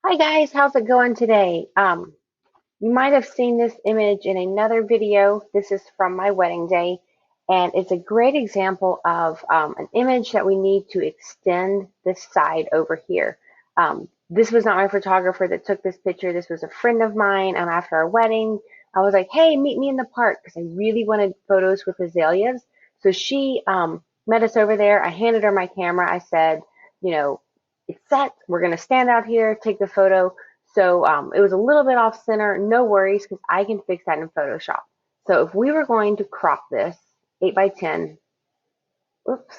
Hi guys, how's it going today? You might have seen this image in another video. This is from my wedding day, and it's a great example of an image that we need to extend this side over here. This was not my photographer that took this picture. This was a friend of mine. After our wedding, I was like, hey, meet me in the park because I really wanted photos with azaleas. So she met us over there. I handed her my camera. I said, you know, it's set. We're going to stand out here, take the photo. So it was a little bit off center. No worries, because I can fix that in Photoshop. So if we were going to crop this 8 by 10, oops,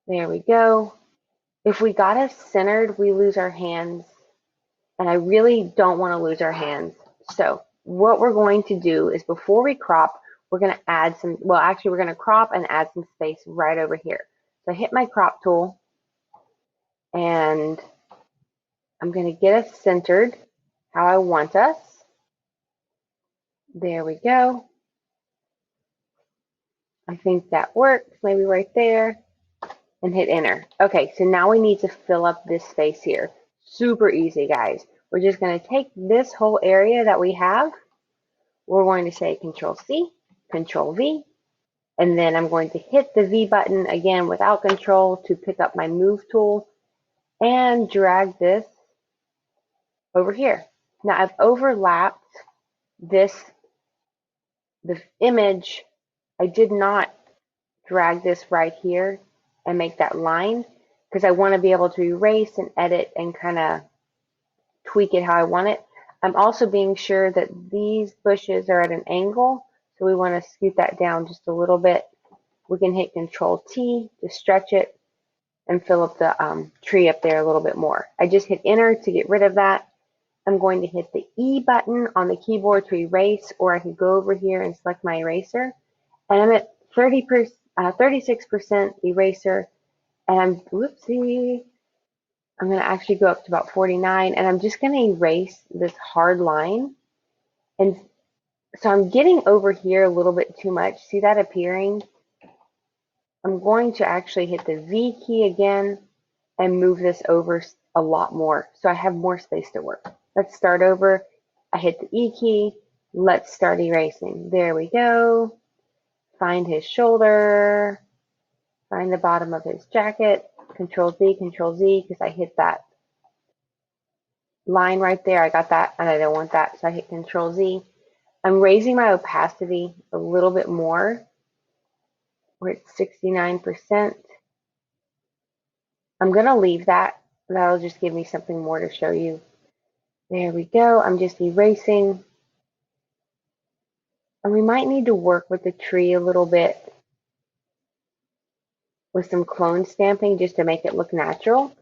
there we go. If we got us centered, we lose our hands. And I really don't want to lose our hands. So what we're going to do is before we crop, we're going to add some, well, actually, we're going to crop and add some space right over here. So I hit my crop tool, and I'm going to get us centered how I want us. There we go. I think that works, maybe right there, and hit enter. Okay, so now we need to fill up this space here. Super easy, guys. We're just going to take this whole area that we have. We're going to say Control C, Control V, and then I'm going to hit the V button again without control to pick up my move tool and drag this over here. Now I've overlapped this, the image. I did not drag this right here and make that line because I want to be able to erase and edit and kind of tweak it how I want it. I'm also being sure that these bushes are at an angle, so we want to scoot that down just a little bit. We can hit Control T to stretch it and fill up the tree up there a little bit more. I just hit enter to get rid of that. I'm going to hit the E button on the keyboard to erase, or I could go over here and select my eraser. And I'm at 36% eraser, and whoopsie, I'm going to actually go up to about 49, and I'm just going to erase this hard line. And so I'm getting over here a little bit too much. See that appearing? I'm going to actually hit the V key again and move this over a lot more so I have more space to work. Let's start over. I hit the E key. Let's start erasing. There we go. Find his shoulder. Find the bottom of his jacket. Control Z, because I hit that line right there. I got that, and I don't want that, so I hit Control Z. I'm raising my opacity a little bit more. We're at 69%. I'm going to leave that. That'll just give me something more to show you. There we go. I'm just erasing. And we might need to work with the tree a little bit with some clone stamping just to make it look natural.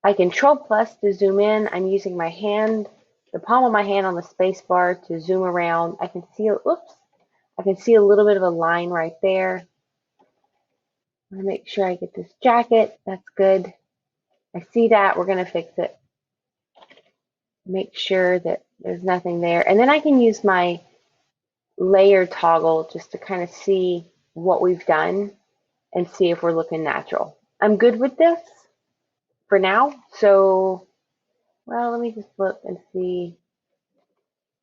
I Control plus to zoom in. I'm using my hand, the palm of my hand on the space bar to zoom around. I can see, oops, I can see a little bit of a line right there. I'm going to make sure I get this jacket. That's good. I see that. We're going to fix it. Make sure that there's nothing there. And then I can use my layer toggle just to kind of see what we've done and see if we're looking natural. I'm good with this for now. So, well, let me just look and see.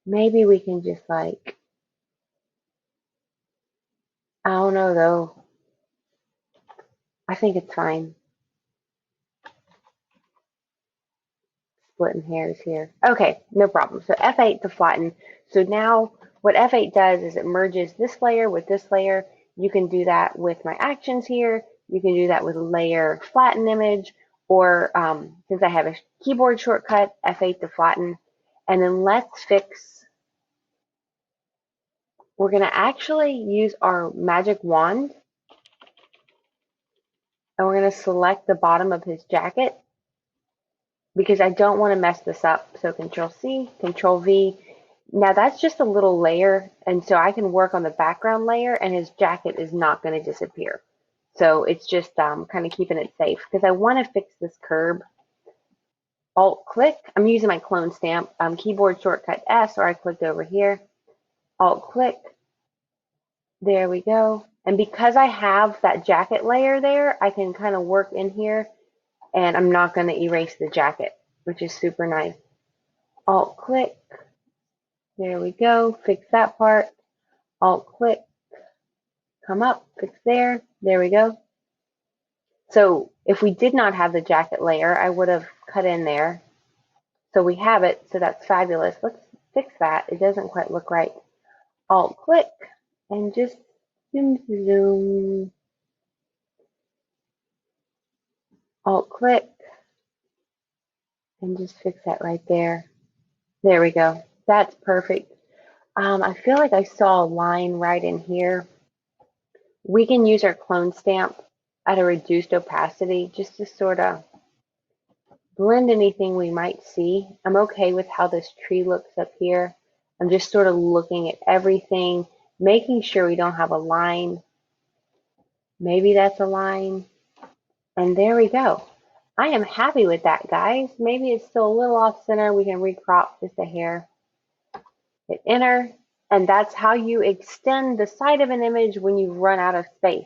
Maybe we can just like, I don't know though. I think it's fine. Splitting hairs here. Okay, no problem. So F8 to flatten. So now what F8 does is it merges this layer with this layer. You can do that with my actions here. You can do that with layer flatten image, or since I have a keyboard shortcut, F8 to flatten. And then let's fix, we're going to actually use our magic wand, and we're going to select the bottom of his jacket because I don't want to mess this up. So Control C, Control V. Now that's just a little layer, and so I can work on the background layer, and his jacket is not going to disappear. So it's just kind of keeping it safe because I want to fix this curb. Alt click. I'm using my clone stamp, keyboard shortcut S, or I clicked over here. Alt click. There we go. And because I have that jacket layer there, I can kind of work in here, and I'm not going to erase the jacket. which is super nice. Alt click, there we go, fix that part. Alt click, come up, fix there, there we go. So if we did not have the jacket layer, I would have cut in there. So we have it, so that's fabulous. Let's fix that. It doesn't quite look right. Alt click and just zoom, zoom. Alt click and just fix that right there. There we go. That's perfect. I feel like I saw a line right in here. We can use our clone stamp at a reduced opacity just to sort of blend anything we might see. I'm okay with how this tree looks up here. I'm just sort of looking at everything, making sure we don't have a line. Maybe that's a line. And there we go. I am happy with that, guys. Maybe it's still a little off center. We can recrop just a hair. Hit enter. And that's how you extend the side of an image when you run out of space.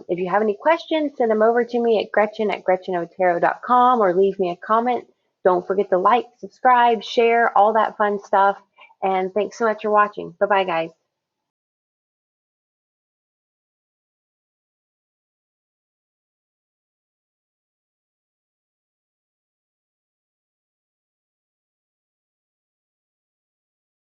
If you have any questions, send them over to me at Gretchen@GretchenOtero.com or leave me a comment. Don't forget to like, subscribe, share, all that fun stuff. And thanks so much for watching. Bye-bye, guys.